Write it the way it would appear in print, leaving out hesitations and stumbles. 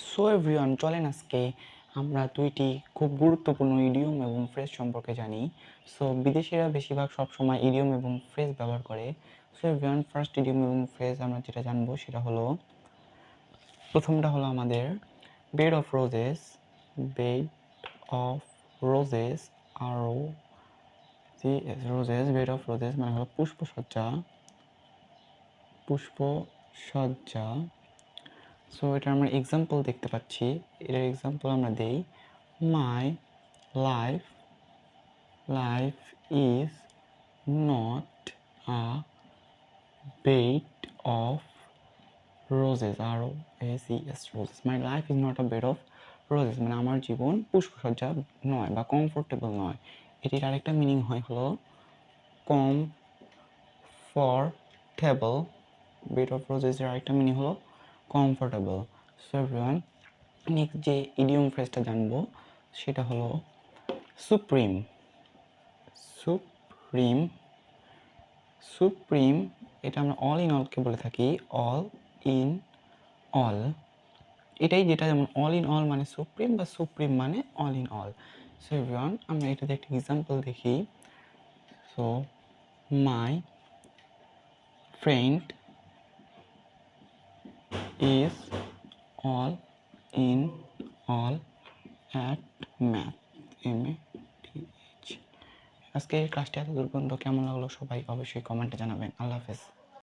So everyone, চলেন আজকে আমরা দুইটি খুব গুরুত্বপূর্ণ ইডিয়ম এবং ফ্রেজ সম্পর্কে জানি। সো বিদেশিরা বেশিরভাগ সবসময় ইডিয়ম এবং ফ্রেজ ব্যবহার করে। সো এভরিওয়ান, ফার্স্ট ইডিয়ম এবং ফ্রেজ আমরা যেটা জানবো সেটা হলো, প্রথমটা হলো আমাদের bed of roses. Bed of roses, R O G S, roses, bed of roses মানে হলো পুষ্পসজ্জা। পুষ্পসজ্জা। সো এটা আমরা এক্সাম্পল দেখতে পাচ্ছি। এটার এক্সাম্পল আমরা দেই, my life life is not a bed of roses, R O S E S, roses. My life is not a bed of roses মানে আমার জীবন পুষ্পসজ্জা নয় বা কমফোর্টেবল নয়। এটির আরেকটা মিনিং হয় হলো কমফর্টেবল। বেড অফ রোজেসের আরেকটা মিনিং হলো কমফোর্টেবল। সো এভরিওয়ান, নেক্সট যে ইডিয়ম ফ্রেজটা জানবো সেটা হলো সুপ্রিম। সুপ্রিম সুপ্রিম এটা আমরা অল ইন অলকে বলে থাকি, অল ইন অল। এটাই যেটা, যেমন অল ইন অল মানে সুপ্রিম, বা সুপ্রিম মানে all in all. So everyone, আমরা এটাতে একটা এক্সাম্পল দেখি। So my friend is all in all at math, MATH। আজকে এই ক্লাসটি এত দূর পর্যন্ত কেমন লাগলো সবাই অবশ্যই কমেন্টে জানাবেন। আল্লাহ হাফেজ।